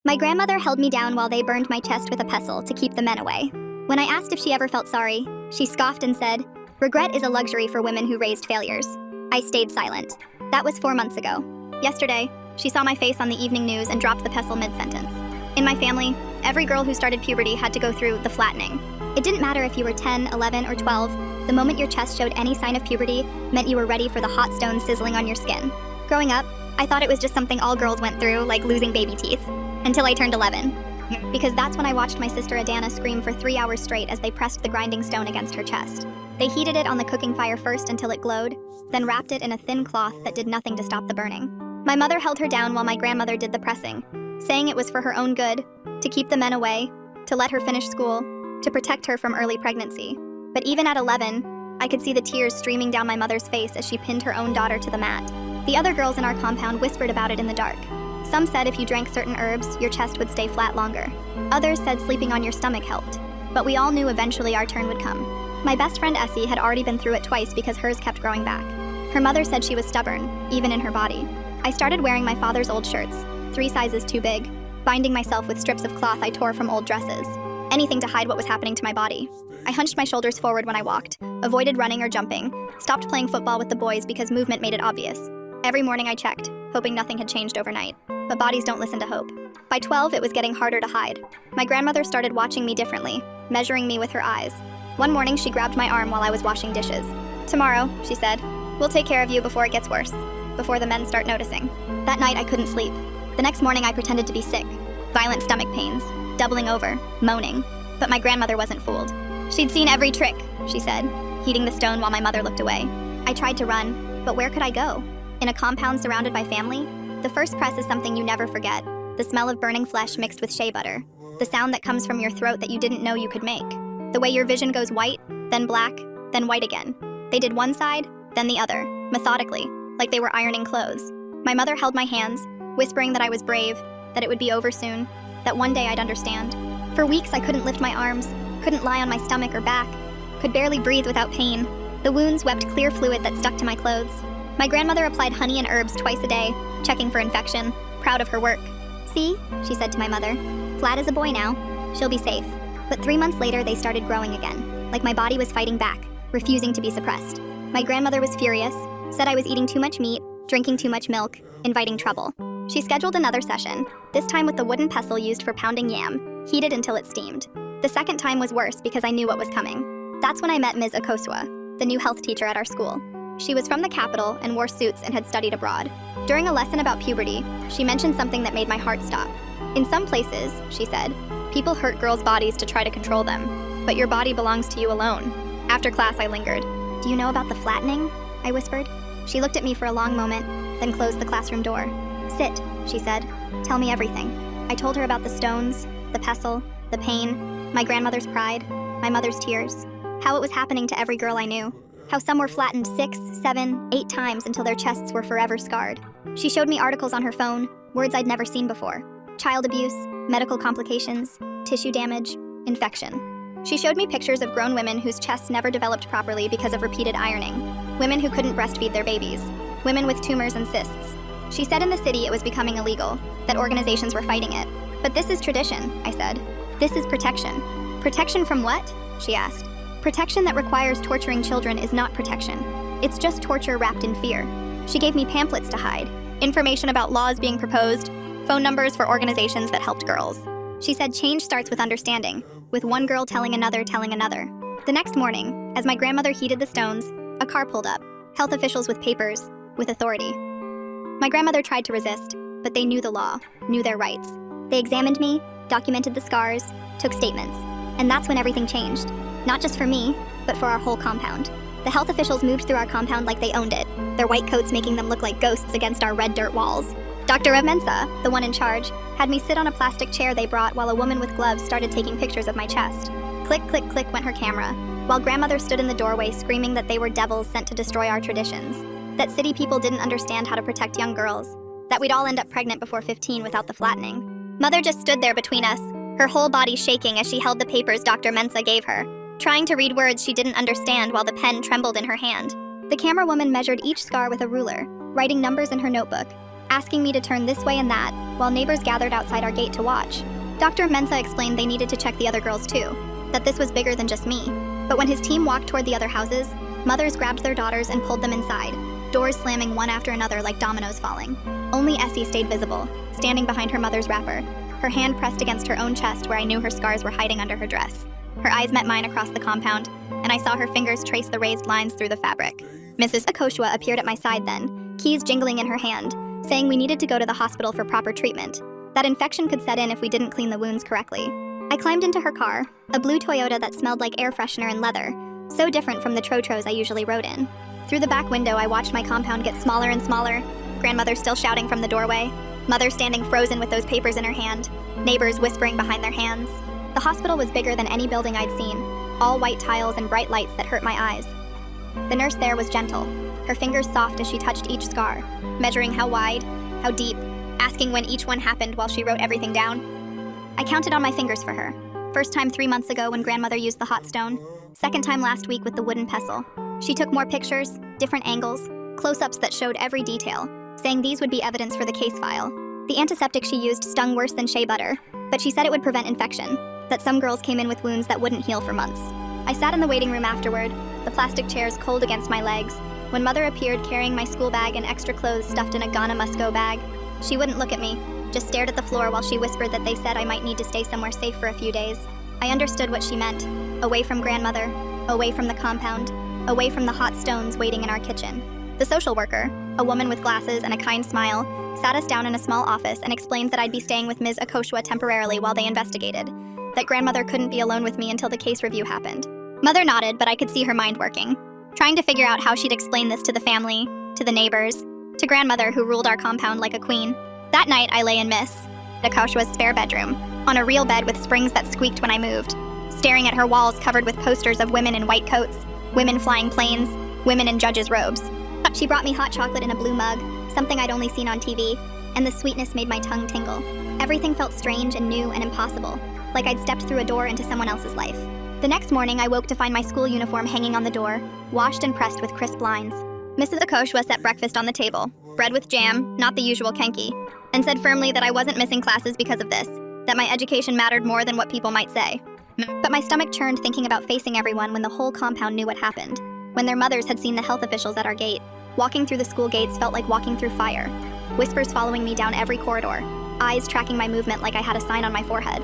My grandmother held me down while they burned my chest with a pestle to keep the men away. When I asked if she ever felt sorry, she scoffed and said, "Regret is a luxury for women who raised failures." I stayed silent. That was 4 months ago. Yesterday, she saw my face on the evening news and dropped the pestle mid-sentence. In my family, every girl who started puberty had to go through the flattening. It didn't matter if you were 10, 11, or 12. The moment your chest showed any sign of puberty meant you were ready for the hot stone sizzling on your skin. Growing up, I thought it was just something all girls went through, like losing baby teeth, until I turned 11. Because that's when I watched my sister Adana scream for 3 hours straight as they pressed the grinding stone against her chest. They heated it on the cooking fire first until it glowed, then wrapped it in a thin cloth that did nothing to stop the burning. My mother held her down while my grandmother did the pressing, saying it was for her own good, to keep the men away, to let her finish school, to protect her from early pregnancy. But even at 11, I could see the tears streaming down my mother's face as she pinned her own daughter to the mat. The other girls in our compound whispered about it in the dark. Some said if you drank certain herbs, your chest would stay flat longer. Others said sleeping on your stomach helped. But we all knew eventually our turn would come. My best friend Essie had already been through it twice because hers kept growing back. Her mother said she was stubborn, even in her body. I started wearing my father's old shirts, 3 sizes too big, binding myself with strips of cloth I tore from old dresses. Anything to hide what was happening to my body. I hunched my shoulders forward when I walked, avoided running or jumping, stopped playing football with the boys because movement made it obvious. Every morning I checked, hoping nothing had changed overnight. But bodies don't listen to hope. By 12, it was getting harder to hide. My grandmother started watching me differently, measuring me with her eyes. One morning, she grabbed my arm while I was washing dishes. "Tomorrow," she said, "we'll take care of you before it gets worse, before the men start noticing." That night, I couldn't sleep. The next morning, I pretended to be sick. Violent stomach pains, doubling over, moaning. But my grandmother wasn't fooled. She'd seen every trick, she said, heating the stone while my mother looked away. I tried to run, but where could I go? In a compound surrounded by family? The first press is something you never forget. The smell of burning flesh mixed with shea butter. The sound that comes from your throat that you didn't know you could make. The way your vision goes white, then black, then white again. They did one side, then the other, methodically, like they were ironing clothes. My mother held my hands, whispering that I was brave, that it would be over soon, that one day I'd understand. For weeks I couldn't lift my arms, couldn't lie on my stomach or back, could barely breathe without pain. The wounds wept clear fluid that stuck to my clothes. My grandmother applied honey and herbs twice a day, checking for infection, proud of her work. "See," she said to my mother, "flat as a boy now. She'll be safe." But 3 months later, they started growing again, like my body was fighting back, refusing to be suppressed. My grandmother was furious, said I was eating too much meat, drinking too much milk, inviting trouble. She scheduled another session, this time with the wooden pestle used for pounding yam, heated until it steamed. The second time was worse because I knew what was coming. That's when I met Ms. Akosua, the new health teacher at our school. She was from the capital and wore suits and had studied abroad. During a lesson about puberty, she mentioned something that made my heart stop. "In some places," she said, "people hurt girls' bodies to try to control them, but your body belongs to you alone." After class, I lingered. "Do you know about the flattening?" I whispered. She looked at me for a long moment, then closed the classroom door. "Sit," she said. "Tell me everything." I told her about the stones, the pestle, the pain, my grandmother's pride, my mother's tears, how it was happening to every girl I knew. How some were flattened 6, 7, 8 times until their chests were forever scarred. She showed me articles on her phone, words I'd never seen before. Child abuse, medical complications, tissue damage, infection. She showed me pictures of grown women whose chests never developed properly because of repeated ironing. Women who couldn't breastfeed their babies. Women with tumors and cysts. She said in the city it was becoming illegal, that organizations were fighting it. "But this is tradition," I said. "This is protection." "Protection from what?" she asked. "Protection that requires torturing children is not protection. It's just torture wrapped in fear." She gave me pamphlets to hide, information about laws being proposed, phone numbers for organizations that helped girls. She said change starts with understanding, with one girl telling another. The next morning, as my grandmother heated the stones, a car pulled up, health officials with papers, with authority. My grandmother tried to resist, but they knew the law, knew their rights. They examined me, documented the scars, took statements, and that's when everything changed. Not just for me, but for our whole compound. The health officials moved through our compound like they owned it, their white coats making them look like ghosts against our red dirt walls. Dr. Mensa, the one in charge, had me sit on a plastic chair they brought while a woman with gloves started taking pictures of my chest. Click, click, click went her camera, while grandmother stood in the doorway screaming that they were devils sent to destroy our traditions, that city people didn't understand how to protect young girls, that we'd all end up pregnant before 15 without the flattening. Mother just stood there between us, her whole body shaking as she held the papers Dr. Mensa gave her, trying to read words she didn't understand while the pen trembled in her hand. The camera woman measured each scar with a ruler, writing numbers in her notebook, asking me to turn this way and that, while neighbors gathered outside our gate to watch. Dr. Mensah explained they needed to check the other girls too, that this was bigger than just me. But when his team walked toward the other houses, mothers grabbed their daughters and pulled them inside, doors slamming one after another like dominoes falling. Only Essie stayed visible, standing behind her mother's wrapper, her hand pressed against her own chest where I knew her scars were hiding under her dress. Her eyes met mine across the compound, and I saw her fingers trace the raised lines through the fabric. Mrs. Akoshua appeared at my side then, keys jingling in her hand, saying we needed to go to the hospital for proper treatment, that infection could set in if we didn't clean the wounds correctly. I climbed into her car, a blue Toyota that smelled like air freshener and leather, so different from the Trotros I usually rode in. Through the back window, I watched my compound get smaller and smaller, grandmother still shouting from the doorway, mother standing frozen with those papers in her hand, neighbors whispering behind their hands. The hospital was bigger than any building I'd seen, all white tiles and bright lights that hurt my eyes. The nurse there was gentle, her fingers soft as she touched each scar, measuring how wide, how deep, asking when each one happened while she wrote everything down. I counted on my fingers for her. First time 3 months ago when grandmother used the hot stone. Second time last week with the wooden pestle. She took more pictures, different angles, close-ups that showed every detail, saying these would be evidence for the case file. The antiseptic she used stung worse than shea butter, but she said it would prevent infection, that some girls came in with wounds that wouldn't heal for months. I sat in the waiting room afterward, the plastic chairs cold against my legs, when mother appeared carrying my school bag and extra clothes stuffed in a Ghana must-go bag. She wouldn't look at me, just stared at the floor while she whispered that they said I might need to stay somewhere safe for a few days. I understood what she meant. Away from grandmother, away from the compound, away from the hot stones waiting in our kitchen. The social worker, a woman with glasses and a kind smile, sat us down in a small office and explained that I'd be staying with Ms. Akoshua temporarily while they investigated, that grandmother couldn't be alone with me until the case review happened. Mother nodded, but I could see her mind working, trying to figure out how she'd explain this to the family, to the neighbors, to grandmother who ruled our compound like a queen. That night, I lay in Miss Akoshua's spare bedroom, on a real bed with springs that squeaked when I moved, staring at her walls covered with posters of women in white coats, women flying planes, women in judges' robes. She brought me hot chocolate in a blue mug, something I'd only seen on TV, and the sweetness made my tongue tingle. Everything felt strange and new and impossible, like I'd stepped through a door into someone else's life. The next morning, I woke to find my school uniform hanging on the door, washed and pressed with crisp lines. Mrs. Akoshua set breakfast on the table, bread with jam, not the usual kenki, and said firmly that I wasn't missing classes because of this, that my education mattered more than what people might say. But my stomach churned thinking about facing everyone when the whole compound knew what happened, when their mothers had seen the health officials at our gate. Walking through the school gates felt like walking through fire, whispers following me down every corridor, eyes tracking my movement like I had a sign on my forehead.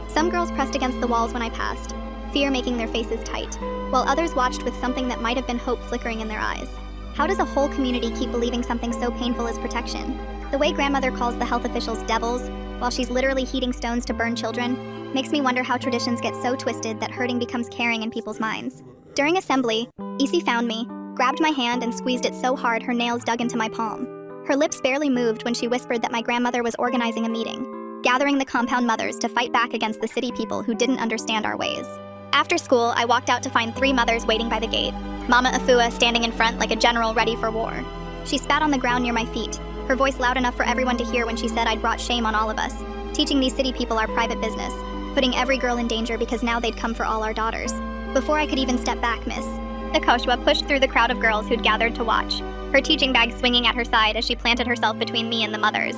Some girls pressed against the walls when I passed, fear making their faces tight, while others watched with something that might have been hope flickering in their eyes. How does a whole community keep believing something so painful as protection? The way grandmother calls the health officials devils, while she's literally heating stones to burn children, makes me wonder how traditions get so twisted that hurting becomes caring in people's minds. During assembly, Essie found me, grabbed my hand and squeezed it so hard her nails dug into my palm. Her lips barely moved when she whispered that my grandmother was organizing a meeting, gathering the compound mothers to fight back against the city people who didn't understand our ways. After school, I walked out to find 3 mothers waiting by the gate, Mama Afua standing in front like a general ready for war. She spat on the ground near my feet, her voice loud enough for everyone to hear when she said I'd brought shame on all of us, teaching these city people our private business, putting every girl in danger because now they'd come for all our daughters. Before I could even step back, Miss Akoshua pushed through the crowd of girls who'd gathered to watch, her teaching bag swinging at her side as she planted herself between me and the mothers.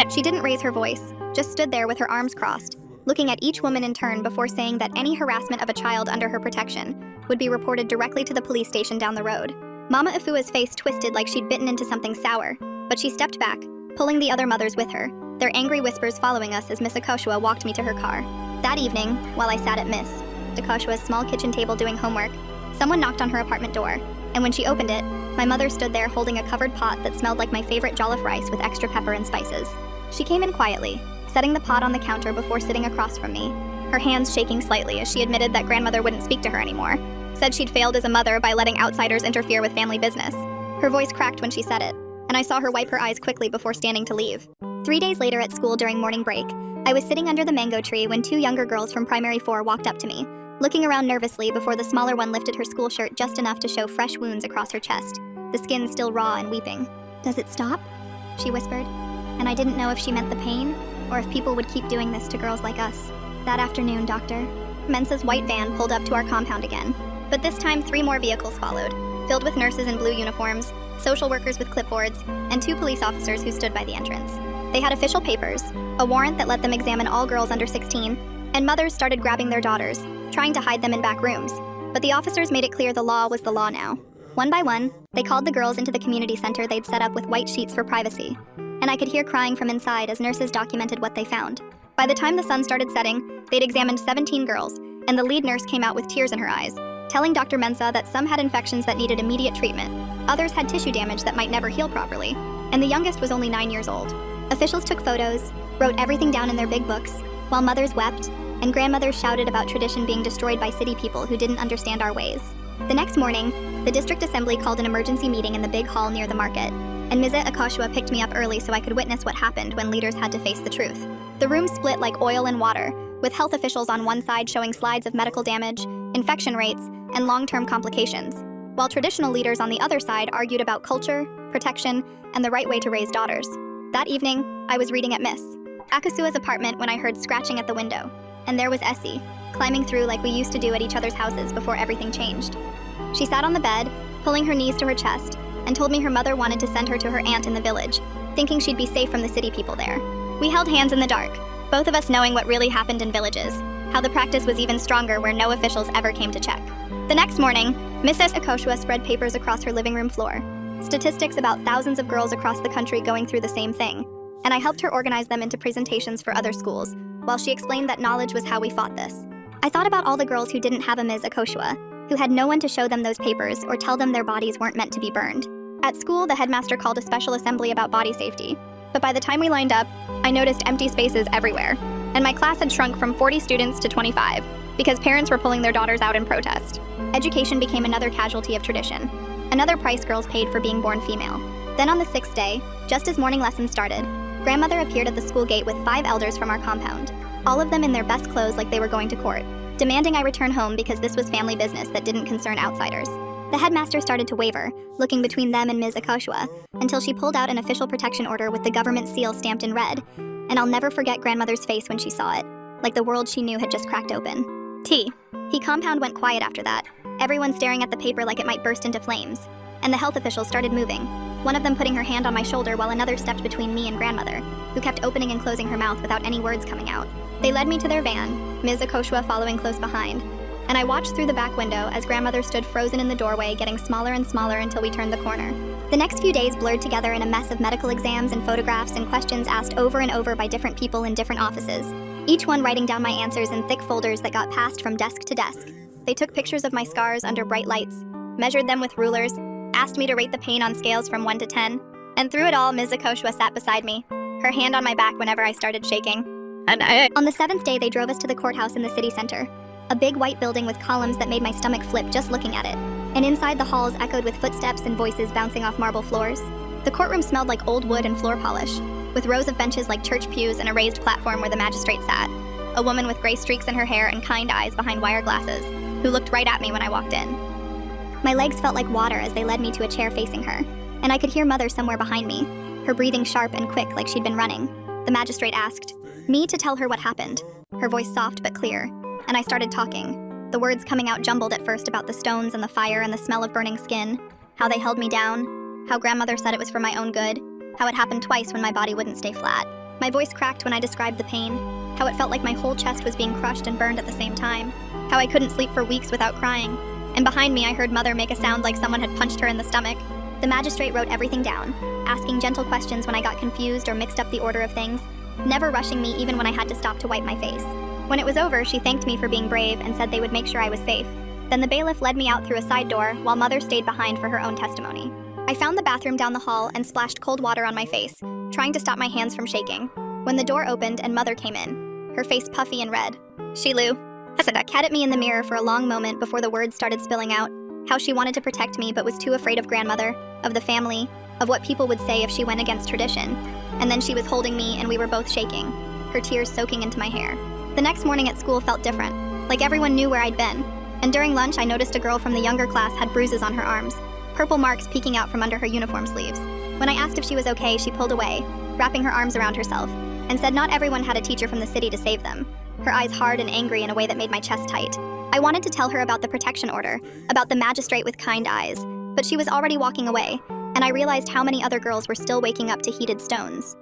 She didn't raise her voice, just stood there with her arms crossed, looking at each woman in turn before saying that any harassment of a child under her protection would be reported directly to the police station down the road. Mama Afua's face twisted like she'd bitten into something sour, but she stepped back, pulling the other mothers with her, their angry whispers following us as Miss Akoshua walked me to her car. That evening, while I sat at Miss Akoshua's small kitchen table doing homework, someone knocked on her apartment door, and when she opened it, my mother stood there holding a covered pot that smelled like my favorite jollof rice with extra pepper and spices. She came in quietly, setting the pot on the counter before sitting across from me, her hands shaking slightly as she admitted that grandmother wouldn't speak to her anymore, said she'd failed as a mother by letting outsiders interfere with family business. Her voice cracked when she said it, and I saw her wipe her eyes quickly before standing to leave. 3 days later at school during morning break, I was sitting under the mango tree when 2 younger girls from Primary 4 walked up to me, looking around nervously before the smaller one lifted her school shirt just enough to show fresh wounds across her chest, the skin still raw and weeping. "Does it stop?" she whispered, and I didn't know if she meant the pain or if people would keep doing this to girls like us. That afternoon, Dr. Mensah's white van pulled up to our compound again, but this time 3 more vehicles followed, filled with nurses in blue uniforms, social workers with clipboards, and 2 police officers who stood by the entrance. They had official papers, a warrant that let them examine all girls under 16, and mothers started grabbing their daughters, trying to hide them in back rooms. But the officers made it clear the law was the law now. One by one, they called the girls into the community center they'd set up with white sheets for privacy. And I could hear crying from inside as nurses documented what they found. By the time the sun started setting, they'd examined 17 girls, and the lead nurse came out with tears in her eyes, telling Dr. Mensah that some had infections that needed immediate treatment, others had tissue damage that might never heal properly, and the youngest was only 9 years old. Officials took photos, wrote everything down in their big books, while mothers wept, and grandmothers shouted about tradition being destroyed by city people who didn't understand our ways. The next morning, the district assembly called an emergency meeting in the big hall near the market, and Ms. Akoshua picked me up early so I could witness what happened when leaders had to face the truth. The room split like oil and water, with health officials on one side showing slides of medical damage, infection rates, and long-term complications, while traditional leaders on the other side argued about culture, protection, and the right way to raise daughters. That evening, I was reading at Miss Akasua's apartment when I heard scratching at the window, and there was Essie, climbing through like we used to do at each other's houses before everything changed. She sat on the bed, pulling her knees to her chest, and told me her mother wanted to send her to her aunt in the village, thinking she'd be safe from the city people there. We held hands in the dark, both of us knowing what really happened in villages, how the practice was even stronger where no officials ever came to check. The next morning, Mrs. Akoshua spread papers across her living room floor, statistics about thousands of girls across the country going through the same thing, and I helped her organize them into presentations for other schools, while she explained that knowledge was how we fought this. I thought about all the girls who didn't have a Ms. Akoshua, who had no one to show them those papers or tell them their bodies weren't meant to be burned. At school, the headmaster called a special assembly about body safety, but by the time we lined up, I noticed empty spaces everywhere, and my class had shrunk from 40 students to 25, because parents were pulling their daughters out in protest. Education became another casualty of tradition, another price girls paid for being born female. Then on the 6th day, just as morning lessons started, grandmother appeared at the school gate with 5 elders from our compound, all of them in their best clothes like they were going to court, demanding I return home because this was family business that didn't concern outsiders. The headmaster started to waver, looking between them and Ms. Akoshua, until she pulled out an official protection order with the government seal stamped in red, and I'll never forget grandmother's face when she saw it, like the world she knew had just cracked open. He compound went quiet after that, everyone staring at the paper like it might burst into flames, and the health officials started moving, one of them putting her hand on my shoulder while another stepped between me and grandmother, who kept opening and closing her mouth without any words coming out. They led me to their van, Ms. Akoshua following close behind, and I watched through the back window as grandmother stood frozen in the doorway, getting smaller and smaller until we turned the corner. The next few days blurred together in a mess of medical exams and photographs and questions asked over and over by different people in different offices, each one writing down my answers in thick folders that got passed from desk to desk. They took pictures of my scars under bright lights, measured them with rulers, asked me to rate the pain on scales from 1 to 10, and through it all, Ms. Akoshua sat beside me, her hand on my back whenever I started shaking. On the 7th day, they drove us to the courthouse in the city center, a big white building with columns that made my stomach flip just looking at it, and inside the halls echoed with footsteps and voices bouncing off marble floors. The courtroom smelled like old wood and floor polish, with rows of benches like church pews and a raised platform where the magistrate sat, a woman with gray streaks in her hair and kind eyes behind wire glasses, who looked right at me when I walked in. My legs felt like water as they led me to a chair facing her, and I could hear Mother somewhere behind me, her breathing sharp and quick like she'd been running. The magistrate asked me to tell her what happened, her voice soft but clear, and I started talking, the words coming out jumbled at first about the stones and the fire and the smell of burning skin, how they held me down, how grandmother said it was for my own good, how it happened twice when my body wouldn't stay flat. My voice cracked when I described the pain, how it felt like my whole chest was being crushed and burned at the same time, how I couldn't sleep for weeks without crying, and behind me I heard Mother make a sound like someone had punched her in the stomach. The magistrate wrote everything down, asking gentle questions when I got confused or mixed up the order of things, never rushing me even when I had to stop to wipe my face. When it was over, she thanked me for being brave and said they would make sure I was safe. Then the bailiff led me out through a side door while Mother stayed behind for her own testimony. I found the bathroom down the hall and splashed cold water on my face, trying to stop my hands from shaking, when the door opened and Mother came in, her face puffy and red. Shilu had at me in the mirror for a long moment before the words started spilling out, how she wanted to protect me but was too afraid of grandmother, of the family, of what people would say if she went against tradition. And then she was holding me and we were both shaking, her tears soaking into my hair. The next morning at school felt different, like everyone knew where I'd been. And during lunch, I noticed a girl from the younger class had bruises on her arms, purple marks peeking out from under her uniform sleeves. When I asked if she was okay, she pulled away, wrapping her arms around herself, and said not everyone had a teacher from the city to save them, her eyes hard and angry in a way that made my chest tight. I wanted to tell her about the protection order, about the magistrate with kind eyes, but she was already walking away, and I realized how many other girls were still waking up to heated stones.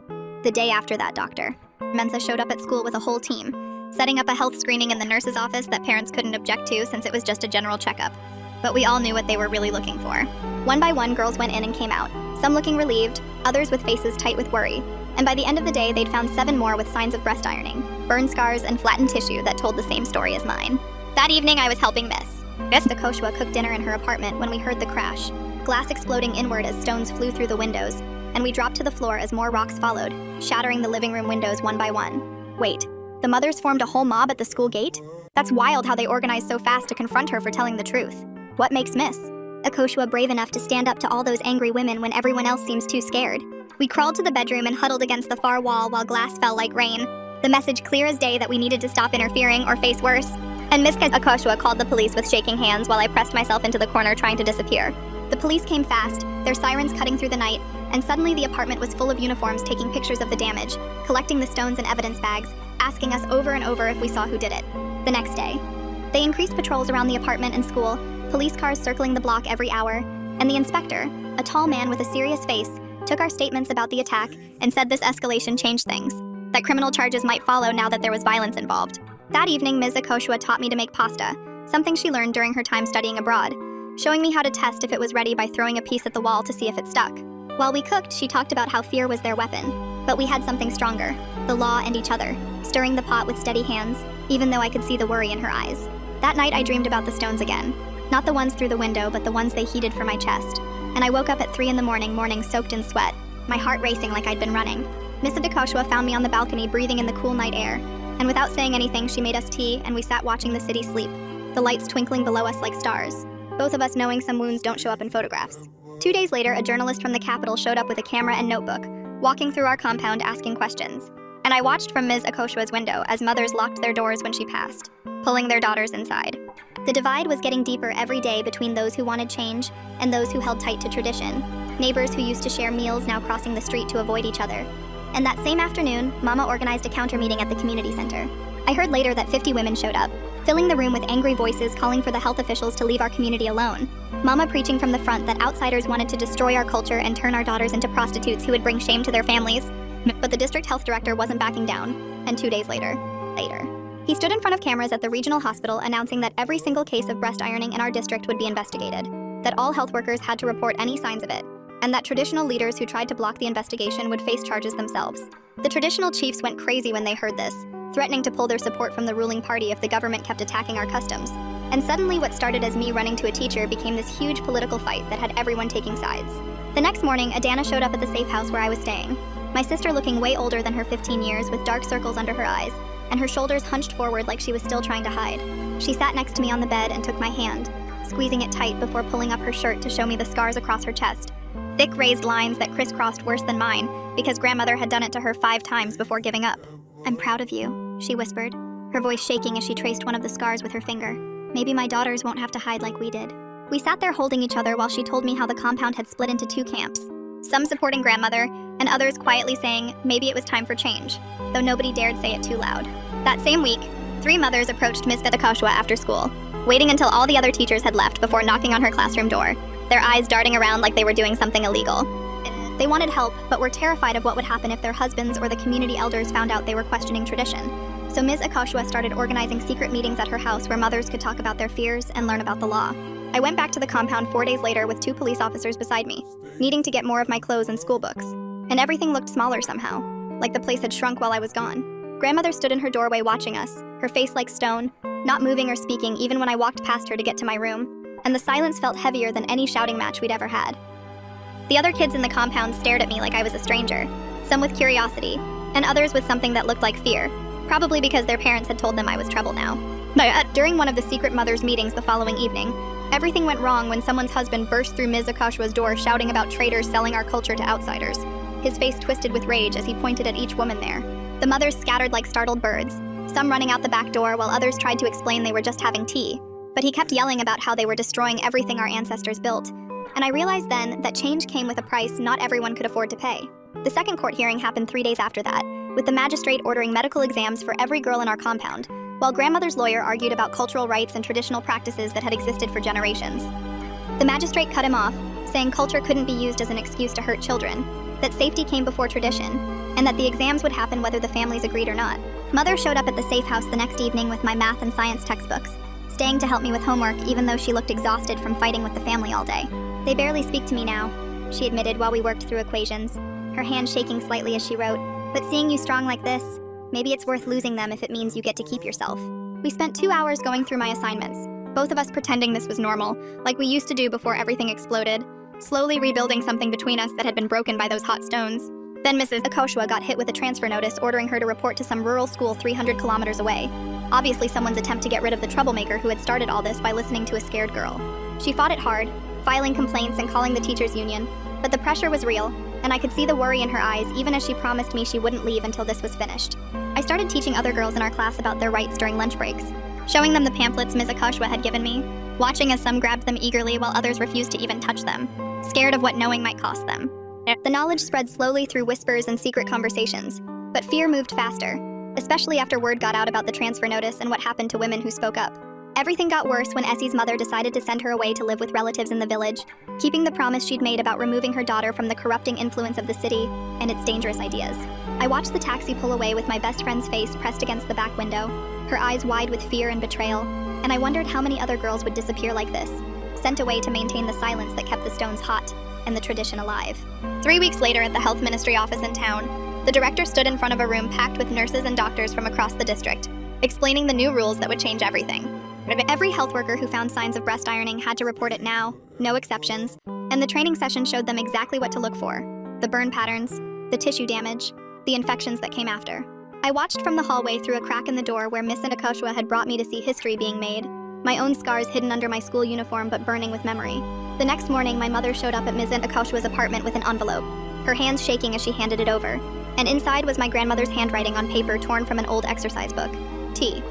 The day after that, Dr. Mensa showed up at school with a whole team, setting up a health screening in the nurse's office that parents couldn't object to since it was just a general checkup. But we all knew what they were really looking for. One by one, girls went in and came out, some looking relieved, others with faces tight with worry. And by the end of the day, they'd found 7 more with signs of breast ironing, burn scars, and flattened tissue that told the same story as mine. That evening, I was helping Miss Akoshua cook dinner in her apartment when we heard the crash, glass exploding inward as stones flew through the windows, and we dropped to the floor as more rocks followed, shattering the living room windows one by one. Wait, the mothers formed a whole mob at the school gate? That's wild how they organized so fast to confront her for telling the truth. What makes Miss Akoshua brave enough to stand up to all those angry women when everyone else seems too scared? We crawled to the bedroom and huddled against the far wall while glass fell like rain, the message clear as day that we needed to stop interfering or face worse. And Miss Akoshua called the police with shaking hands while I pressed myself into the corner trying to disappear. The police came fast, their sirens cutting through the night, and suddenly the apartment was full of uniforms taking pictures of the damage, collecting the stones and evidence bags, asking us over and over if we saw who did it. The next day, they increased patrols around the apartment and school, police cars circling the block every hour, and the inspector, a tall man with a serious face, took our statements about the attack and said this escalation changed things, that criminal charges might follow now that there was violence involved. That evening, Ms. Akoshua taught me to make pasta, something she learned during her time studying abroad, showing me how to test if it was ready by throwing a piece at the wall to see if it stuck. While we cooked, she talked about how fear was their weapon, but we had something stronger, the law and each other, stirring the pot with steady hands, even though I could see the worry in her eyes. That night, I dreamed about the stones again, not the ones through the window, but the ones they heated for my chest. And I woke up at 3 in the morning soaked in sweat, my heart racing like I'd been running. Miss Akoshua found me on the balcony breathing in the cool night air, and without saying anything, she made us tea and we sat watching the city sleep, the lights twinkling below us like stars, both of us knowing some wounds don't show up in photographs. 2 days later, a journalist from the Capitol showed up with a camera and notebook, walking through our compound asking questions. And I watched from Ms. Akoshua's window as mothers locked their doors when she passed, pulling their daughters inside. The divide was getting deeper every day between those who wanted change and those who held tight to tradition. Neighbors who used to share meals now crossing the street to avoid each other. And that same afternoon, Mama organized a counter meeting at the community center. I heard later that 50 women showed up, filling the room with angry voices calling for the health officials to leave our community alone. Mama preaching from the front that outsiders wanted to destroy our culture and turn our daughters into prostitutes who would bring shame to their families. But the district health director wasn't backing down, and 2 days later, he stood in front of cameras at the regional hospital announcing that every single case of breast ironing in our district would be investigated, that all health workers had to report any signs of it, and that traditional leaders who tried to block the investigation would face charges themselves. The traditional chiefs went crazy when they heard this, threatening to pull their support from the ruling party if the government kept attacking our customs. And suddenly what started as me running to a teacher became this huge political fight that had everyone taking sides. The next morning, Adana showed up at the safe house where I was staying, my sister looking way older than her 15 years with dark circles under her eyes, and her shoulders hunched forward like she was still trying to hide. She sat next to me on the bed and took my hand, squeezing it tight before pulling up her shirt to show me the scars across her chest. Thick raised lines that crisscrossed worse than mine, because grandmother had done it to her 5 times before giving up. "I'm proud of you," she whispered, her voice shaking as she traced one of the scars with her finger. "Maybe my daughters won't have to hide like we did." We sat there holding each other while she told me how the compound had split into 2 camps, some supporting grandmother, and others quietly saying maybe it was time for change, though nobody dared say it too loud. That same week, 3 mothers approached Ms. Akoshua after school, waiting until all the other teachers had left before knocking on her classroom door, their eyes darting around like they were doing something illegal. They wanted help, but were terrified of what would happen if their husbands or the community elders found out they were questioning tradition. So Ms. Akoshua started organizing secret meetings at her house where mothers could talk about their fears and learn about the law. I went back to the compound 4 days later with 2 police officers beside me, needing to get more of my clothes and school books. And everything looked smaller somehow, like the place had shrunk while I was gone. Grandmother stood in her doorway watching us, her face like stone, not moving or speaking even when I walked past her to get to my room, and the silence felt heavier than any shouting match we'd ever had. The other kids in the compound stared at me like I was a stranger, some with curiosity, and others with something that looked like fear, probably because their parents had told them I was trouble now. But during one of the secret mothers' meetings the following evening, everything went wrong when someone's husband burst through Ms. Akoshua's door shouting about traitors selling our culture to outsiders, his face twisted with rage as he pointed at each woman there. The mothers scattered like startled birds, some running out the back door while others tried to explain they were just having tea, but he kept yelling about how they were destroying everything our ancestors built. And I realized then that change came with a price not everyone could afford to pay. The second court hearing happened 3 days after that, with the magistrate ordering medical exams for every girl in our compound, while grandmother's lawyer argued about cultural rights and traditional practices that had existed for generations. The magistrate cut him off, saying culture couldn't be used as an excuse to hurt children, that safety came before tradition, and that the exams would happen whether the families agreed or not. Mother showed up at the safe house the next evening with my math and science textbooks, staying to help me with homework even though she looked exhausted from fighting with the family all day. They barely speak to me now, she admitted while we worked through equations, her hand shaking slightly as she wrote, but seeing you strong like this, maybe it's worth losing them if it means you get to keep yourself. We spent 2 hours going through my assignments, both of us pretending this was normal, like we used to do before everything exploded, slowly rebuilding something between us that had been broken by those hot stones. Then Mrs. Akoshua got hit with a transfer notice ordering her to report to some rural school 300 kilometers away. Obviously someone's attempt to get rid of the troublemaker who had started all this by listening to a scared girl. She fought it hard, filing complaints and calling the teachers' union, but the pressure was real, and I could see the worry in her eyes even as she promised me she wouldn't leave until this was finished. I started teaching other girls in our class about their rights during lunch breaks, showing them the pamphlets Ms. Akoshua had given me, watching as some grabbed them eagerly while others refused to even touch them, scared of what knowing might cost them. The knowledge spread slowly through whispers and secret conversations, but fear moved faster, especially after word got out about the transfer notice and what happened to women who spoke up. Everything got worse when Essie's mother decided to send her away to live with relatives in the village, keeping the promise she'd made about removing her daughter from the corrupting influence of the city and its dangerous ideas. I watched the taxi pull away with my best friend's face pressed against the back window, her eyes wide with fear and betrayal, and I wondered how many other girls would disappear like this, sent away to maintain the silence that kept the stones hot and the tradition alive. 3 weeks later at the health ministry office in town, the director stood in front of a room packed with nurses and doctors from across the district, explaining the new rules that would change everything. Every health worker who found signs of breast ironing had to report it now, no exceptions, and the training session showed them exactly what to look for: the burn patterns, the tissue damage, the infections that came after. I watched from the hallway through a crack in the door where Miss Akoshua had brought me to see history being made, my own scars hidden under my school uniform but burning with memory. The next morning, my mother showed up at Ms. Akoshua's apartment with an envelope, her hands shaking as she handed it over, and inside was my grandmother's handwriting on paper torn from an old exercise book. T.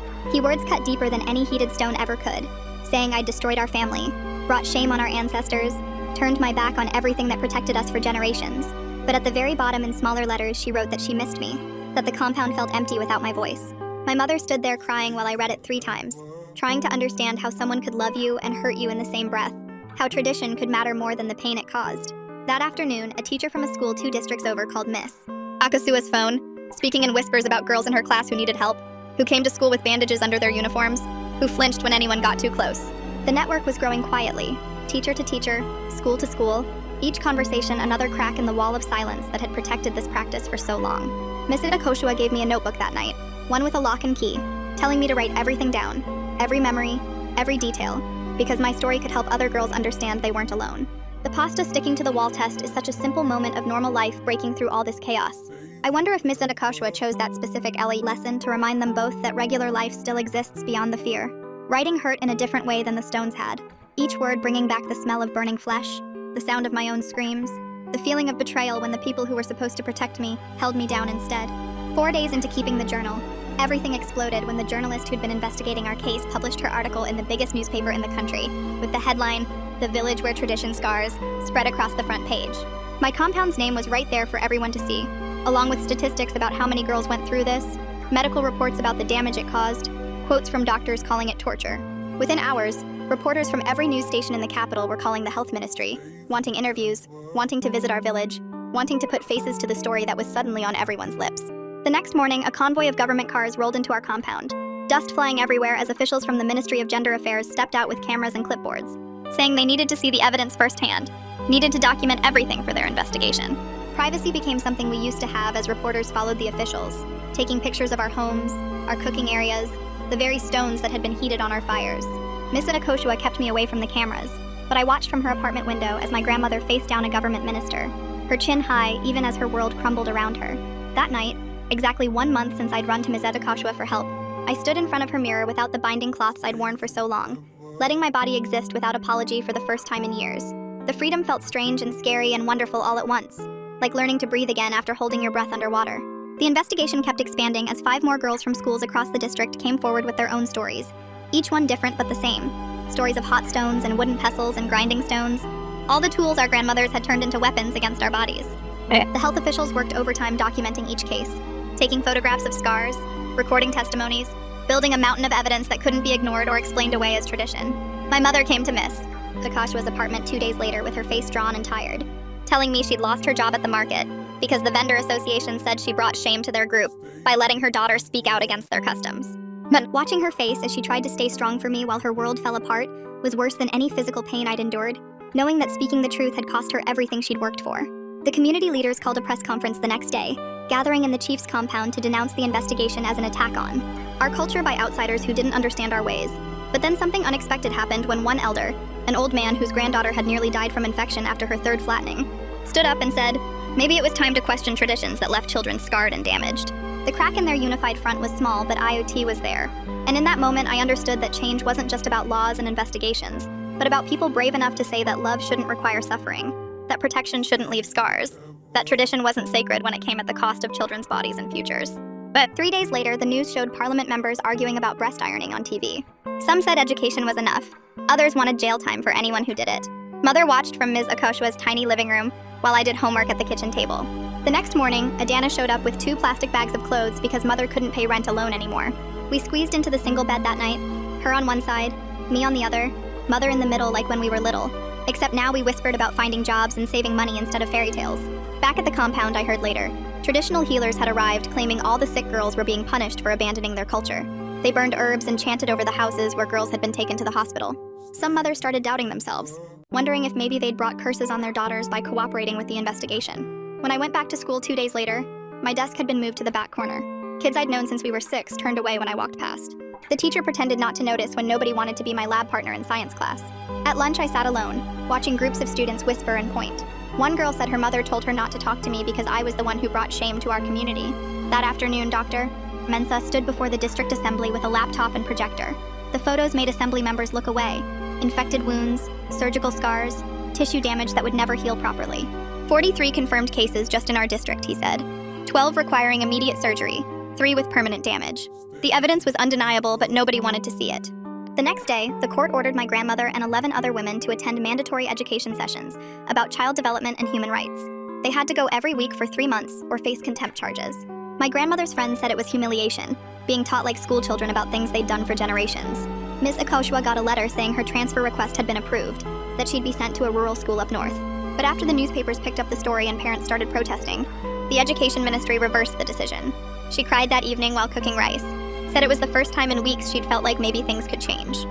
Words cut deeper than any heated stone ever could, saying I'd destroyed our family, brought shame on our ancestors, turned my back on everything that protected us for generations. But at the very bottom in smaller letters she wrote that she missed me, that the compound felt empty without my voice. My mother stood there crying while I read it 3 times, trying to understand how someone could love you and hurt you in the same breath, how tradition could matter more than the pain it caused. That afternoon, a teacher from a school 2 districts over called Miss Akoshua's phone, speaking in whispers about girls in her class who needed help, who came to school with bandages under their uniforms, who flinched when anyone got too close. The network was growing quietly, teacher to teacher, school to school, each conversation another crack in the wall of silence that had protected this practice for so long. Miss Akoshua gave me a notebook that night, one with a lock and key, telling me to write everything down, every memory, every detail, because my story could help other girls understand they weren't alone. The pasta sticking to the wall test is such a simple moment of normal life breaking through all this chaos. I wonder if Miss Akoshua chose that specific LA lesson to remind them both that regular life still exists beyond the fear. Writing hurt in a different way than the stones had, each word bringing back the smell of burning flesh, the sound of my own screams, the feeling of betrayal when the people who were supposed to protect me held me down instead. 4 days into keeping the journal, everything exploded when the journalist who'd been investigating our case published her article in the biggest newspaper in the country, with the headline, "The Village Where Tradition Scars," spread across the front page. My compound's name was right there for everyone to see, along with statistics about how many girls went through this, medical reports about the damage it caused, quotes from doctors calling it torture. Within hours, reporters from every news station in the capital were calling the health ministry, wanting interviews, wanting to visit our village, wanting to put faces to the story that was suddenly on everyone's lips. The next morning, a convoy of government cars rolled into our compound, dust flying everywhere as officials from the Ministry of Gender Affairs stepped out with cameras and clipboards, saying they needed to see the evidence firsthand, needed to document everything for their investigation. Privacy became something we used to have as reporters followed the officials, taking pictures of our homes, our cooking areas, the very stones that had been heated on our fires. Miss Akoshua kept me away from the cameras, but I watched from her apartment window as my grandmother faced down a government minister, her chin high even as her world crumbled around her. That night, exactly 1 month since I'd run to Miss Akoshua for help, I stood in front of her mirror without the binding cloths I'd worn for so long, letting my body exist without apology for the first time in years. The freedom felt strange and scary and wonderful all at once, like learning to breathe again after holding your breath underwater. The investigation kept expanding as 5 more girls from schools across the district came forward with their own stories, each one different but the same. Stories of hot stones and wooden pestles and grinding stones, all the tools our grandmothers had turned into weapons against our bodies. The health officials worked overtime documenting each case, taking photographs of scars, recording testimonies, building a mountain of evidence that couldn't be ignored or explained away as tradition. My mother came to Miss Akasha's apartment 2 days later with her face drawn and tired, telling me she'd lost her job at the market because the vendor association said she brought shame to their group by letting her daughter speak out against their customs. But watching her face as she tried to stay strong for me while her world fell apart was worse than any physical pain I'd endured, knowing that speaking the truth had cost her everything she'd worked for. The community leaders called a press conference the next day, gathering in the chief's compound to denounce the investigation as an attack on our culture by outsiders who didn't understand our ways. But then something unexpected happened when one elder, an old man whose granddaughter had nearly died from infection after her third flattening, stood up and said, maybe it was time to question traditions that left children scarred and damaged. The crack in their unified front was small, but IoT was there. And in that moment, I understood that change wasn't just about laws and investigations, but about people brave enough to say that love shouldn't require suffering, that protection shouldn't leave scars, that tradition wasn't sacred when it came at the cost of children's bodies and futures. But 3 days later, the news showed parliament members arguing about breast ironing on TV. Some said education was enough. Others wanted jail time for anyone who did it. Mother watched from Ms. Akosha's tiny living room while I did homework at the kitchen table. The next morning, Adana showed up with 2 plastic bags of clothes because Mother couldn't pay rent alone anymore. We squeezed into the single bed that night, her on one side, me on the other, Mother in the middle like when we were little. Except now we whispered about finding jobs and saving money instead of fairy tales. Back at the compound, I heard later, traditional healers had arrived claiming all the sick girls were being punished for abandoning their culture. They burned herbs and chanted over the houses where girls had been taken to the hospital. Some mothers started doubting themselves, wondering if maybe they'd brought curses on their daughters by cooperating with the investigation. When I went back to school 2 days later, my desk had been moved to the back corner. Kids I'd known since we were 6 turned away when I walked past. The teacher pretended not to notice when nobody wanted to be my lab partner in science class. At lunch, I sat alone, watching groups of students whisper and point. One girl said her mother told her not to talk to me because I was the one who brought shame to our community. That afternoon, Dr. Mensa stood before the district assembly with a laptop and projector. The photos made assembly members look away. Infected wounds, surgical scars, tissue damage that would never heal properly. 43 confirmed cases just in our district, he said. 12 requiring immediate surgery, 3 with permanent damage. The evidence was undeniable, but nobody wanted to see it. The next day, the court ordered my grandmother and 11 other women to attend mandatory education sessions about child development and human rights. They had to go every week for 3 months or face contempt charges. My grandmother's friends said it was humiliation, being taught like school children about things they'd done for generations. Ms. Akosha got a letter saying her transfer request had been approved, that she'd be sent to a rural school up north. But after the newspapers picked up the story and parents started protesting, the education ministry reversed the decision. She cried that evening while cooking rice, said it was the first time in weeks she'd felt like maybe things could change.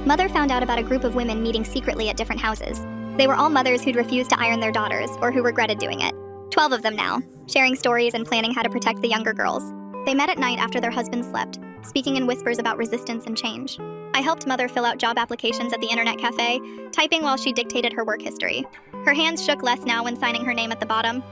Mother found out about a group of women meeting secretly at different houses. They were all mothers who'd refused to iron their daughters or who regretted doing it. 12 of them now, sharing stories and planning how to protect the younger girls. They met at night after their husbands slept, speaking in whispers about resistance and change. I helped Mother fill out job applications at the internet cafe, typing while she dictated her work history. Her hands shook less now when signing her name at the bottom.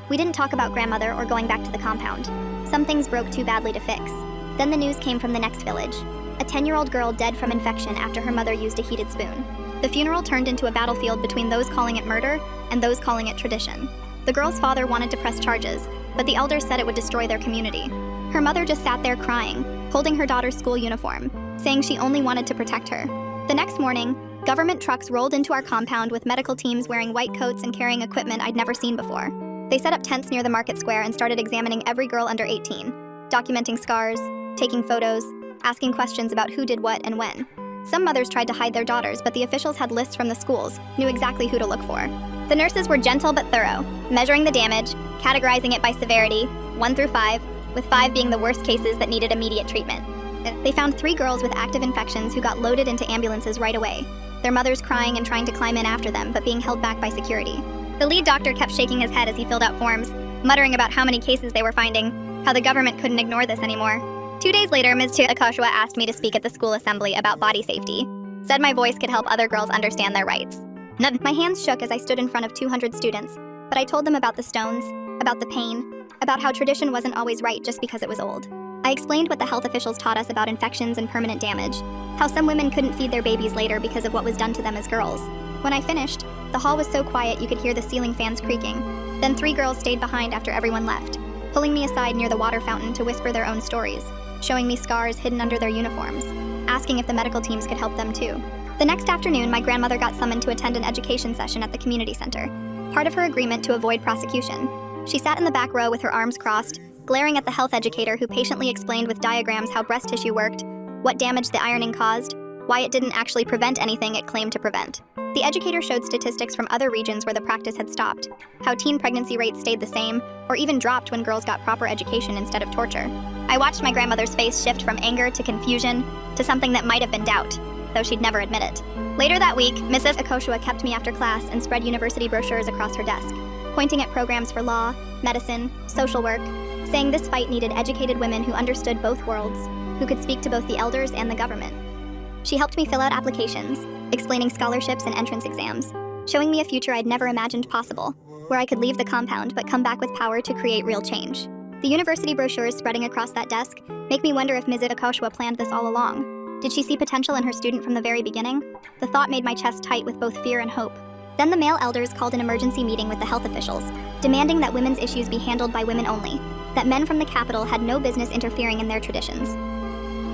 We didn't talk about grandmother or going back to the compound. Some things broke too badly to fix. Then the news came from the next village. A 10-year-old girl dead from infection after her mother used a heated spoon. The funeral turned into a battlefield between those calling it murder and those calling it tradition. The girl's father wanted to press charges, but the elders said it would destroy their community. Her mother just sat there crying, holding her daughter's school uniform, saying she only wanted to protect her. The next morning, government trucks rolled into our compound with medical teams wearing white coats and carrying equipment I'd never seen before. They set up tents near the market square and started examining every girl under 18, documenting scars, taking photos, asking questions about who did what and when. Some mothers tried to hide their daughters, but the officials had lists from the schools, knew exactly who to look for. The nurses were gentle but thorough, measuring the damage, categorizing it by severity, 1 through 5, with 5 being the worst cases that needed immediate treatment. They found 3 girls with active infections who got loaded into ambulances right away, their mothers crying and trying to climb in after them, but being held back by security. The lead doctor kept shaking his head as he filled out forms, muttering about how many cases they were finding, how the government couldn't ignore this anymore. 2 days later, Ms. Akosha asked me to speak at the school assembly about body safety, said my voice could help other girls understand their rights. My hands shook as I stood in front of 200 students, but I told them about the stones, about the pain, about how tradition wasn't always right just because it was old. I explained what the health officials taught us about infections and permanent damage, how some women couldn't feed their babies later because of what was done to them as girls. When I finished, the hall was so quiet you could hear the ceiling fans creaking. Then 3 girls stayed behind after everyone left, pulling me aside near the water fountain to whisper their own stories, showing me scars hidden under their uniforms, asking if the medical teams could help them too. The next afternoon, my grandmother got summoned to attend an education session at the community center, part of her agreement to avoid prosecution. She sat in the back row with her arms crossed, glaring at the health educator who patiently explained with diagrams how breast tissue worked, what damage the ironing caused, why it didn't actually prevent anything it claimed to prevent. The educator showed statistics from other regions where the practice had stopped, how teen pregnancy rates stayed the same, or even dropped when girls got proper education instead of torture. I watched my grandmother's face shift from anger to confusion to something that might have been doubt, though she'd never admit it. Later that week, Mrs. Akoshua kept me after class and spread university brochures across her desk, pointing at programs for law, medicine, social work, saying this fight needed educated women who understood both worlds, who could speak to both the elders and the government. She helped me fill out applications, explaining scholarships and entrance exams, showing me a future I'd never imagined possible, where I could leave the compound but come back with power to create real change. The university brochures spreading across that desk make me wonder if Mrs. Akoshua planned this all along. Did she see potential in her student from the very beginning? The thought made my chest tight with both fear and hope. Then the male elders called an emergency meeting with the health officials, demanding that women's issues be handled by women only, that men from the capital had no business interfering in their traditions.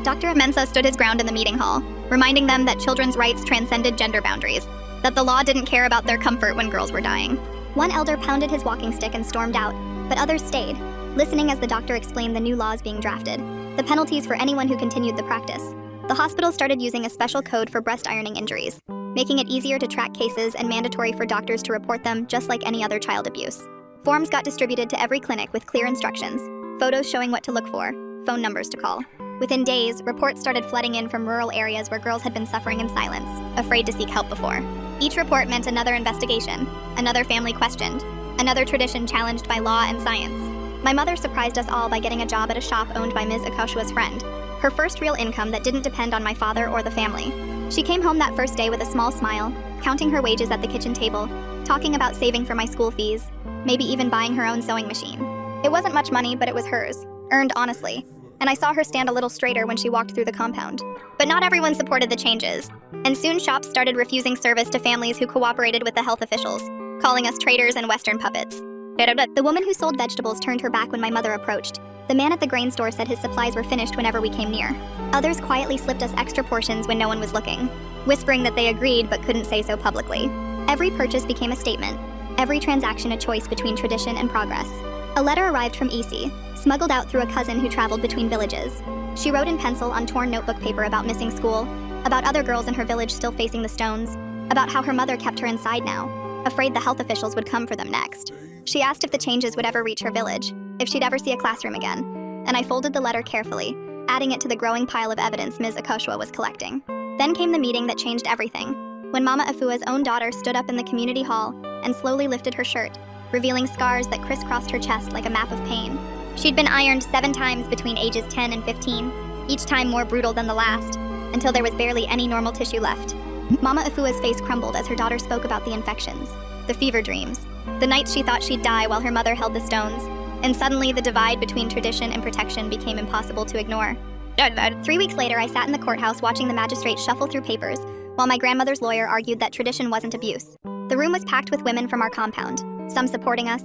Dr. Amensa stood his ground in the meeting hall, reminding them that children's rights transcended gender boundaries, that the law didn't care about their comfort when girls were dying. One elder pounded his walking stick and stormed out, but others stayed, listening as the doctor explained the new laws being drafted, the penalties for anyone who continued the practice. The hospital started using a special code for breast ironing injuries, making it easier to track cases and mandatory for doctors to report them just like any other child abuse. Forms got distributed to every clinic with clear instructions, photos showing what to look for, phone numbers to call. Within days, reports started flooding in from rural areas where girls had been suffering in silence, afraid to seek help before. Each report meant another investigation, another family questioned, another tradition challenged by law and science. My mother surprised us all by getting a job at a shop owned by Ms. Akoshua's friend, her first real income that didn't depend on my father or the family. She came home that first day with a small smile, counting her wages at the kitchen table, talking about saving for my school fees, maybe even buying her own sewing machine. It wasn't much money, but it was hers, earned honestly, and I saw her stand a little straighter when she walked through the compound. But not everyone supported the changes, and soon shops started refusing service to families who cooperated with the health officials, calling us traitors and Western puppets. The woman who sold vegetables turned her back when my mother approached. The man at the grain store said his supplies were finished whenever we came near. Others quietly slipped us extra portions when no one was looking, whispering that they agreed but couldn't say so publicly. Every purchase became a statement, every transaction a choice between tradition and progress. A letter arrived from Isi, smuggled out through a cousin who traveled between villages. She wrote in pencil on torn notebook paper about missing school, about other girls in her village still facing the stones, about how her mother kept her inside now, afraid the health officials would come for them next. She asked if the changes would ever reach her village, if she'd ever see a classroom again, and I folded the letter carefully, adding it to the growing pile of evidence Ms. Akoshua was collecting. Then came the meeting that changed everything, when Mama Afua's own daughter stood up in the community hall and slowly lifted her shirt, revealing scars that crisscrossed her chest like a map of pain. She'd been ironed 7 times between ages 10 and 15, each time more brutal than the last, until there was barely any normal tissue left. Mama Afua's face crumbled as her daughter spoke about the infections, the fever dreams, the nights she thought she'd die while her mother held the stones, and suddenly the divide between tradition and protection became impossible to ignore. 3 weeks later, I sat in the courthouse watching the magistrate shuffle through papers, while my grandmother's lawyer argued that tradition wasn't abuse. The room was packed with women from our compound, some supporting us,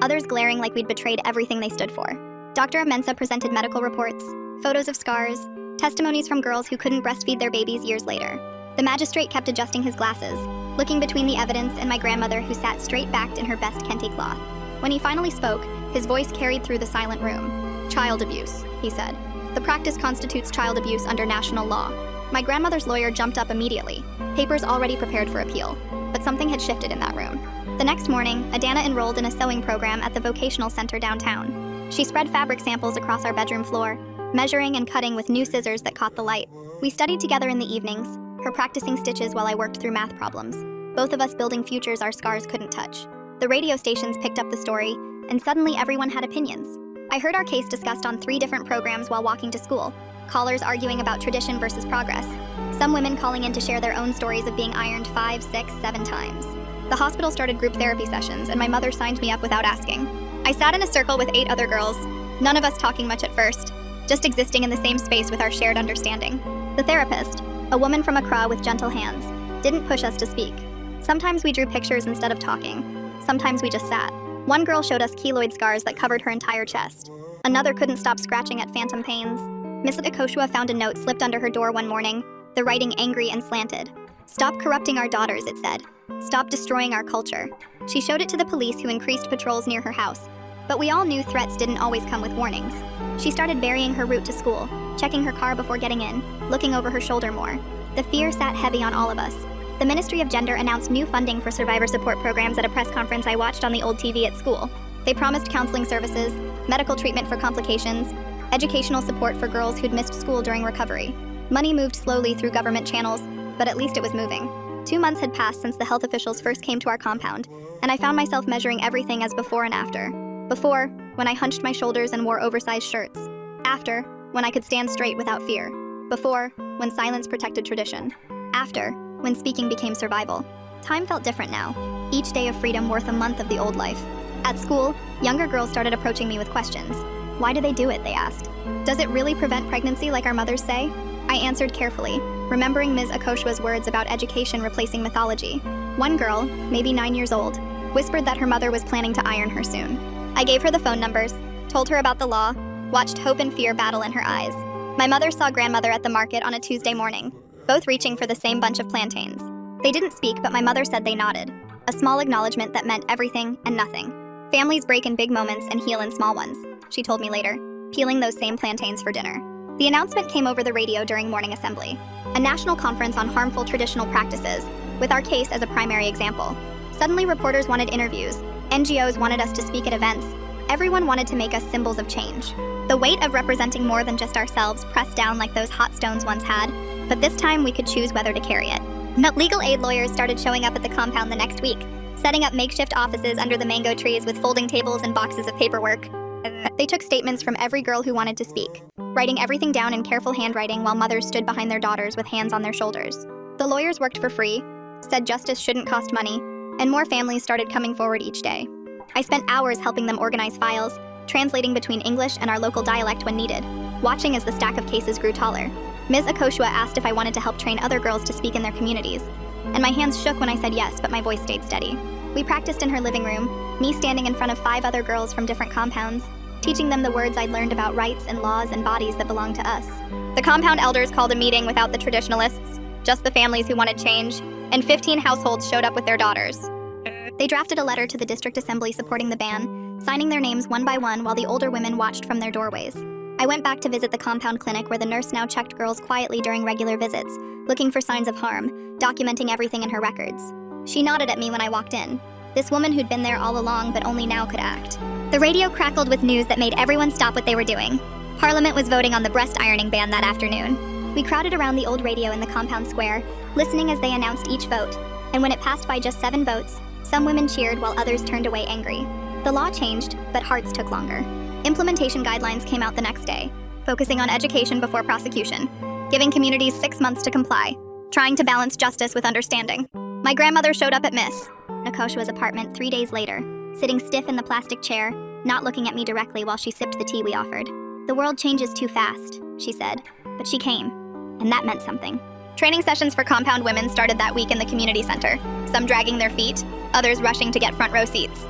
others glaring like we'd betrayed everything they stood for. Dr. Amensa presented medical reports, photos of scars, testimonies from girls who couldn't breastfeed their babies years later. The magistrate kept adjusting his glasses, looking between the evidence and my grandmother who sat straight-backed in her best kente cloth. When he finally spoke, his voice carried through the silent room. "Child abuse," he said. "The practice constitutes child abuse under national law." My grandmother's lawyer jumped up immediately, papers already prepared for appeal, but something had shifted in that room. The next morning, Adana enrolled in a sewing program at the vocational center downtown. She spread fabric samples across our bedroom floor, measuring and cutting with new scissors that caught the light. We studied together in the evenings, her practicing stitches while I worked through math problems, both of us building futures our scars couldn't touch. The radio stations picked up the story, and suddenly everyone had opinions. I heard our case discussed on 3 different programs while walking to school, callers arguing about tradition versus progress, some women calling in to share their own stories of being ironed 5, 6, 7 times. The hospital started group therapy sessions, and my mother signed me up without asking. I sat in a circle with 8 other girls, none of us talking much at first, just existing in the same space with our shared understanding. The therapist, a woman from Accra with gentle hands, didn't push us to speak. Sometimes we drew pictures instead of talking. Sometimes we just sat. One girl showed us keloid scars that covered her entire chest. Another couldn't stop scratching at phantom pains. Miss Akoshua found a note slipped under her door one morning, the writing angry and slanted. "Stop corrupting our daughters," it said. "Stop destroying our culture." She showed it to the police, who increased patrols near her house. But we all knew threats didn't always come with warnings. She started varying her route to school, checking her car before getting in, looking over her shoulder more. The fear sat heavy on all of us. The Ministry of Gender announced new funding for survivor support programs at a press conference I watched on the old TV at school. They promised counseling services, medical treatment for complications, educational support for girls who'd missed school during recovery. Money moved slowly through government channels, but at least it was moving. 2 months had passed since the health officials first came to our compound, and I found myself measuring everything as before and after. Before, when I hunched my shoulders and wore oversized shirts. After, when I could stand straight without fear. Before, when silence protected tradition. After, when speaking became survival. Time felt different now. Each day of freedom worth a month of the old life. At school, younger girls started approaching me with questions. Why do they do it, they asked. Does it really prevent pregnancy like our mothers say? I answered carefully, remembering Ms. Akoshua's words about education replacing mythology. One girl, maybe 9 years old, whispered that her mother was planning to iron her soon. I gave her the phone numbers, told her about the law, watched hope and fear battle in her eyes. My mother saw grandmother at the market on a Tuesday morning, both reaching for the same bunch of plantains. They didn't speak, but my mother said they nodded, a small acknowledgement that meant everything and nothing. Families break in big moments and heal in small ones, she told me later, peeling those same plantains for dinner. The announcement came over the radio during morning assembly, a national conference on harmful traditional practices, with our case as a primary example. Suddenly reporters wanted interviews, NGOs wanted us to speak at events, everyone wanted to make us symbols of change. The weight of representing more than just ourselves pressed down like those hot stones once had, but this time we could choose whether to carry it. Legal aid lawyers started showing up at the compound the next week, setting up makeshift offices under the mango trees with folding tables and boxes of paperwork. They took statements from every girl who wanted to speak, writing everything down in careful handwriting while mothers stood behind their daughters with hands on their shoulders. The lawyers worked for free, said justice shouldn't cost money, and more families started coming forward each day. I spent hours helping them organize files, translating between English and our local dialect when needed, watching as the stack of cases grew taller. Ms. Akoshua asked if I wanted to help train other girls to speak in their communities, and my hands shook when I said yes, but my voice stayed steady. We practiced in her living room, me standing in front of 5 other girls from different compounds, teaching them the words I'd learned about rights and laws and bodies that belong to us. The compound elders called a meeting without the traditionalists, just the families who wanted change, and 15 households showed up with their daughters. They drafted a letter to the district assembly supporting the ban, signing their names one by one while the older women watched from their doorways. I went back to visit the compound clinic where the nurse now checked girls quietly during regular visits, looking for signs of harm, documenting everything in her records. She nodded at me when I walked in. This woman who'd been there all along but only now could act. The radio crackled with news that made everyone stop what they were doing. Parliament was voting on the breast ironing ban that afternoon. We crowded around the old radio in the compound square, listening as they announced each vote, and when it passed by just 7 votes, some women cheered while others turned away angry. The law changed, but hearts took longer. Implementation guidelines came out the next day, focusing on education before prosecution, giving communities 6 months to comply, trying to balance justice with understanding. My grandmother showed up at Miss Nakoshua's apartment 3 days later, sitting stiff in the plastic chair, not looking at me directly while she sipped the tea we offered. The world changes too fast, she said, but she came, and that meant something. Training sessions for compound women started that week in the community center, some dragging their feet, others rushing to get front row seats.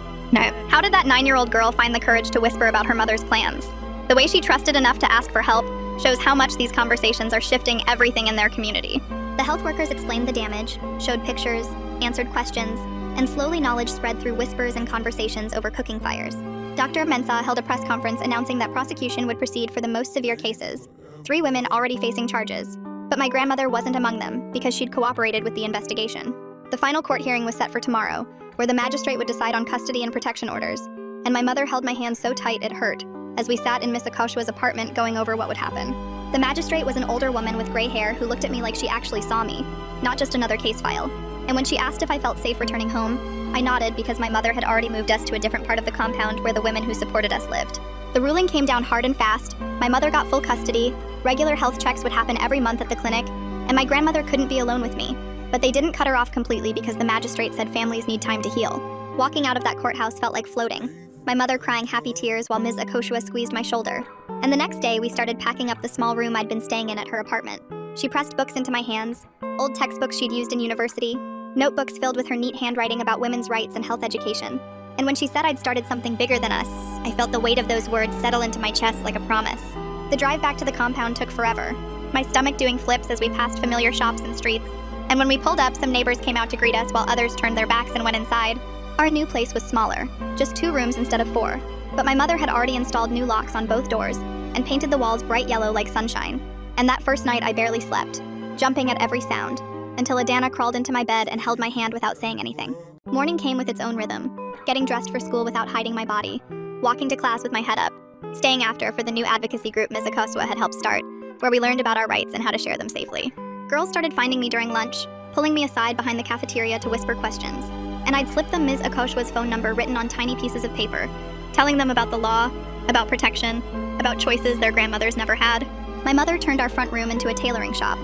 How did that 9-year-old girl find the courage to whisper about her mother's plans? The way she trusted enough to ask for help shows how much these conversations are shifting everything in their community. The health workers explained the damage, showed pictures, answered questions, and slowly knowledge spread through whispers and conversations over cooking fires. Dr. Mensah held a press conference announcing that prosecution would proceed for the most severe cases, 3 women already facing charges, but my grandmother wasn't among them because she'd cooperated with the investigation. The final court hearing was set for tomorrow, where the magistrate would decide on custody and protection orders, and my mother held my hand so tight it hurt as we sat in Miss Akoshua's apartment going over what would happen. The magistrate was an older woman with gray hair who looked at me like she actually saw me, not just another case file. And when she asked if I felt safe returning home, I nodded because my mother had already moved us to a different part of the compound where the women who supported us lived. The ruling came down hard and fast. My mother got full custody, regular health checks would happen every month at the clinic, and my grandmother couldn't be alone with me. But they didn't cut her off completely because the magistrate said families need time to heal. Walking out of that courthouse felt like floating, my mother crying happy tears while Ms. Akoshua squeezed my shoulder. And the next day, we started packing up the small room I'd been staying in at her apartment. She pressed books into my hands, old textbooks she'd used in university, notebooks filled with her neat handwriting about women's rights and health education. And when she said I'd started something bigger than us, I felt the weight of those words settle into my chest like a promise. The drive back to the compound took forever, my stomach doing flips as we passed familiar shops and streets. And when we pulled up, some neighbors came out to greet us while others turned their backs and went inside. Our new place was smaller, just 2 rooms instead of 4. But my mother had already installed new locks on both doors and painted the walls bright yellow like sunshine. And that first night I barely slept. jumping at every sound, until Adana crawled into my bed and held my hand without saying anything. Morning came with its own rhythm, getting dressed for school without hiding my body, walking to class with my head up, staying after for the new advocacy group Ms. Akosua had helped start, where we learned about our rights and how to share them safely. Girls started finding me during lunch, pulling me aside behind the cafeteria to whisper questions, and I'd slip them Ms. Akosua's phone number written on tiny pieces of paper, telling them about the law, about protection, about choices their grandmothers never had. My mother turned our front room into a tailoring shop,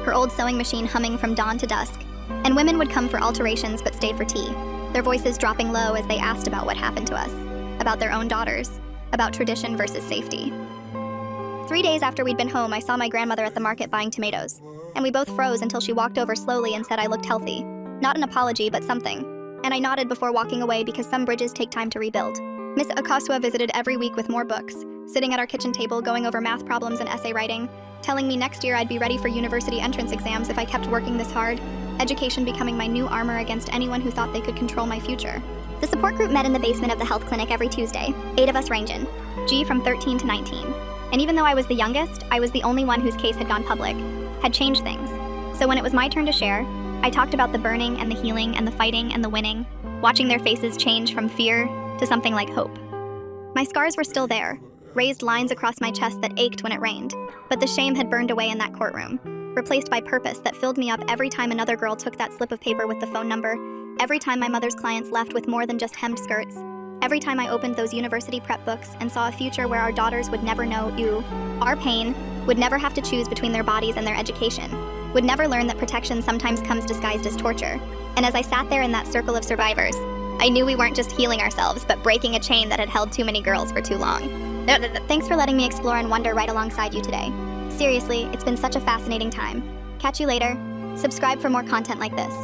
her old sewing machine humming from dawn to dusk, and women would come for alterations but stay for tea, their voices dropping low as they asked about what happened to us, about their own daughters, about tradition versus safety. 3 days after we'd been home, I saw my grandmother at the market buying tomatoes, and we both froze until she walked over slowly and said I looked healthy. Not an apology, but something. And I nodded before walking away because some bridges take time to rebuild. Miss Akosua visited every week with more books, sitting at our kitchen table going over math problems and essay writing, telling me next year I'd be ready for university entrance exams if I kept working this hard, education becoming my new armor against anyone who thought they could control my future. The support group met in the basement of the health clinic every Tuesday, 8 of us ranging, G from 13 to 19. And even though I was the youngest, I was the only one whose case had gone public, had changed things. So when it was my turn to share, I talked about the burning and the healing and the fighting and the winning, watching their faces change from fear to something like hope. My scars were still there, raised lines across my chest that ached when it rained, but the shame had burned away in that courtroom, replaced by purpose that filled me up every time another girl took that slip of paper with the phone number, every time my mother's clients left with more than just hemmed skirts, every time I opened those university prep books and saw a future where our daughters would never know our pain, would never have to choose between their bodies and their education, would never learn that protection sometimes comes disguised as torture. And as I sat there in that circle of survivors, I knew we weren't just healing ourselves, but breaking a chain that had held too many girls for too long. Thanks for letting me explore and wonder right alongside you today. Seriously, it's been such a fascinating time. Catch you later. Subscribe for more content like this.